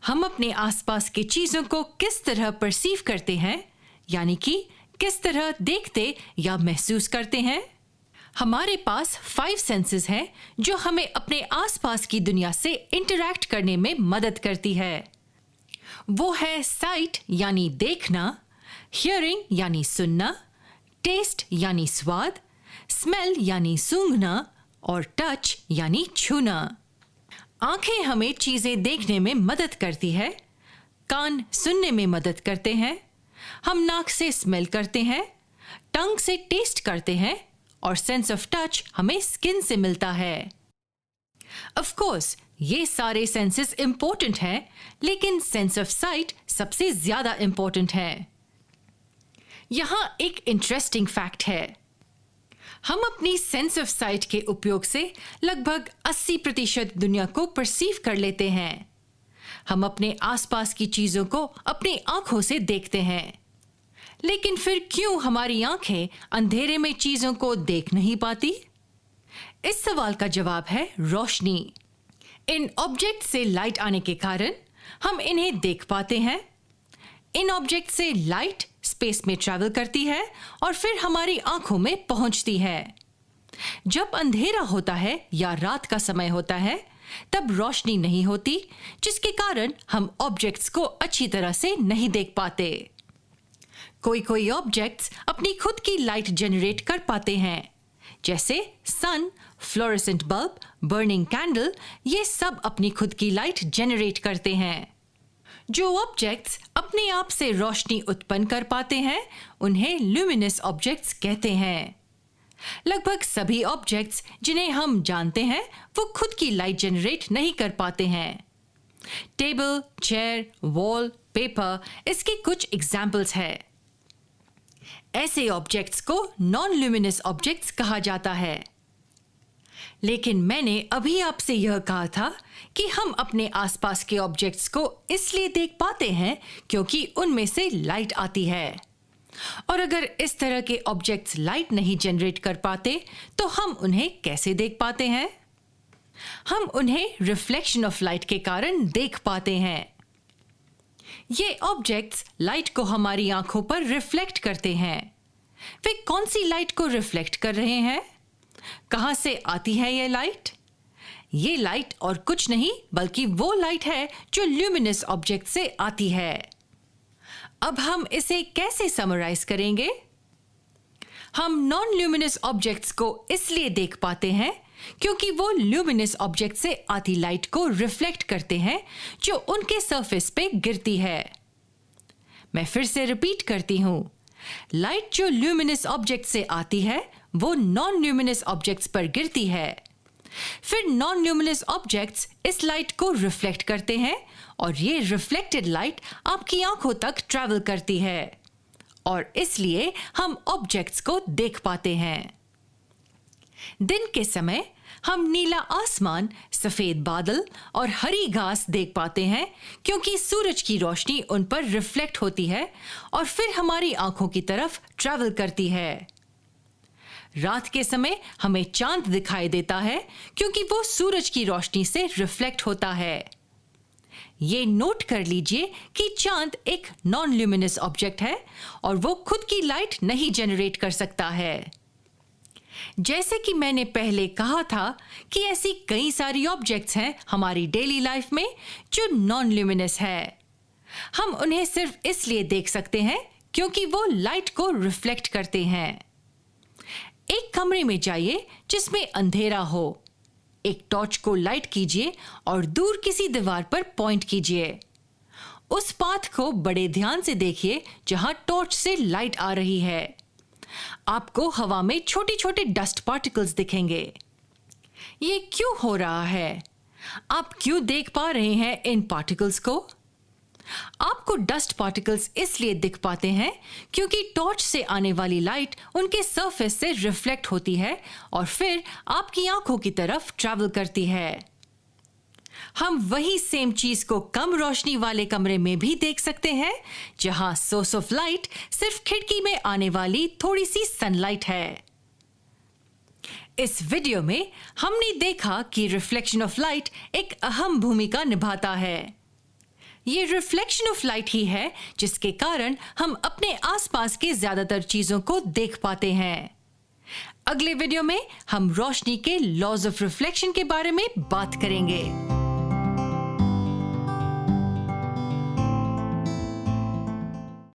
हम अपने आसपास की चीजों को किस तरह परसीव करते हैं, यानी कि किस तरह देखते या महसूस करते हैं। हमारे पास 5 सेंसेस हैं जो हमें अपने आसपास की दुनिया से इंटरैक्ट करने में मदद करती है। वो है साइट यानी देखना, हियरिंग यानी सुनना, टेस्ट यानी स्वाद, स्मेल यानी सूंघना और टच यानी छूना। आंखें हमें चीजें देखने में मदद करती है, कान सुनने में मदद करते हैं, हम नाक से स्मेल करते हैं, टंग से टेस्ट करते हैं और सेंस ऑफ टच हमें स्किन से मिलता है। ऑफ कोर्स ये सारे सेंसेस इंपॉर्टेंट हैं, लेकिन सेंस ऑफ साइट सबसे ज्यादा इंपॉर्टेंट है। यहां एक इंटरेस्टिंग फैक्ट है। हम अपनी सेंस ऑफ साइट के उपयोग से लगभग 80% दुनिया को परसीव कर लेते हैं। हम अपने आसपास की चीजों को अपनी आंखों से देखते हैं, लेकिन फिर क्यों हमारी आंखें अंधेरे में चीजों को देख नहीं पाती? इस सवाल का जवाब है रोशनी। इन ऑब्जेक्ट से लाइट आने के कारण हम इन्हें देख पाते हैं। इन ऑब्जेक्ट से लाइट स्पेस में ट्रैवल करती है और फिर हमारी आंखों में पहुंचती है। जब अंधेरा होता है या रात का समय होता है, तब रोशनी नहीं होती, जिसके कारण हम ऑब्जेक्ट्स को अच्छी तरह से नहीं देख पाते। कोई ऑब्जेक्ट्स अपनी खुद की लाइट जनरेट कर पाते हैं, जैसे सन, फ्लोरेसेंट बल्ब, बर्निंग कैंडल, ये सब अपनी खुद की लाइट जनरेट करते हैं। जो ऑब्जेक्ट्स अपने आप से रोशनी उत्पन्न कर पाते हैं, उन्हें ल्यूमिनस ऑब्जेक्ट्स कहते हैं। लगभग सभी ऑब्जेक्ट्स जिन्हें हम जानते हैं, वो खुद की लाइट जनरेट नहीं कर पाते हैं। टेबल, चेयर, वॉल, पेपर, इसके कुछ एग्जाम्पल्स हैं। ऐसे ऑब्जेक्ट्स को नॉन ल्यूमिनस ऑब्जेक्ट्स कहा जाता है। लेकिन मैंने अभी आपसे यह कहा था कि हम अपने आसपास के ऑब्जेक्ट्स को इसलिए देख पाते हैं क्योंकि उनमें से लाइट आती है। और अगर इस तरह के ऑब्जेक्ट्स लाइट नहीं जनरेट कर पाते, तो हम उन्हें कैसे देख पाते हैं? हम उन्हें रिफ्लेक्शन ऑफ लाइट के कारण देख पाते हैं। ये ऑब्जेक्ट्स लाइट को हमारी आंखों पर रिफ्लेक्ट करते हैं। वे कौन सी लाइट को रिफ्लेक्ट कर रहे हैं? कहां से आती है ये लाइट? ये लाइट और कुछ नहीं बल्कि वो लाइट है जो ल्यूमिनस ऑब्जेक्ट से आती है। अब हम इसे कैसे समराइज करेंगे? हम नॉन ल्यूमिनस ऑब्जेक्ट्स को इसलिए देख पाते हैं क्योंकि वो ल्यूमिनस ऑब्जेक्ट से आती लाइट को रिफ्लेक्ट करते हैं जो उनके सरफेस पे गिरती है। मैं फिर से रिपीट करती हूं, लाइट जो ल्यूमिनस ऑब्जेक्ट से आती है वो नॉन ल्यूमिनस ऑब्जेक्ट्स पर गिरती है। फिर नॉन ल्यूमिनस ऑब्जेक्ट्स इस लाइट को रिफ्लेक्ट करते हैं और ये रिफ्लेक्टेड लाइट आपकी आंखों तक ट्रैवल करती है और इसलिए हम ऑब्जेक्ट्स को देख पाते हैं। दिन के समय हम नीला आसमान, सफेद बादल और हरी घास देख पाते हैं क्योंकि सूरज की रोशनी उन पर रिफ्लेक्ट होती है और फिर हमारी आंखों की तरफ ट्रैवल करती है। रात के समय हमें चांद दिखाई देता है क्योंकि वो सूरज की रोशनी से रिफ्लेक्ट होता है। ये नोट कर लीजिए कि चांद एक नॉन ल्यूमिनस ऑब्जेक्ट है और वो खुद की लाइट नहीं जनरेट कर सकता है। जैसे कि मैंने पहले कहा था कि ऐसी कई सारी ऑब्जेक्ट्स हैं हमारी डेली लाइफ में जो नॉन ल्यूमिनस है। हम उन्हें सिर्फ इसलिए देख सकते हैं क्योंकि वो लाइट को रिफ्लेक्ट करते हैं। एक कमरे में जाइए जिसमें अंधेरा हो, एक टॉर्च को लाइट कीजिए और दूर किसी दीवार पर पॉइंट कीजिए। उस पाथ को बड़े ध्यान से देखिए जहां टॉर्च से लाइट आ रही है। आपको हवा में छोटे छोटे डस्ट पार्टिकल्स दिखेंगे। ये क्यों हो रहा है? आप क्यों देख पा रहे हैं इन पार्टिकल्स को? आपको डस्ट पार्टिकल्स इसलिए दिख पाते हैं क्योंकि टॉर्च से आने वाली लाइट उनके सरफेस से रिफ्लेक्ट होती है और फिर आपकी आंखों की तरफ ट्रैवल करती है। हम वही सेम चीज को कम रोशनी वाले कमरे में भी देख सकते हैं जहां सोर्स ऑफ लाइट सिर्फ खिड़की में आने वाली थोड़ी सी सनलाइट है। इस वीडियो में हमने देखा कि रिफ्लेक्शन ऑफ लाइट एक अहम भूमिका निभाता है। ये रिफ्लेक्शन ऑफ लाइट ही है जिसके कारण हम अपने आसपास के ज्यादातर चीजों को देख पाते हैं। अगले वीडियो में हम रोशनी के लॉज ऑफ रिफ्लेक्शन के बारे में बात करेंगे।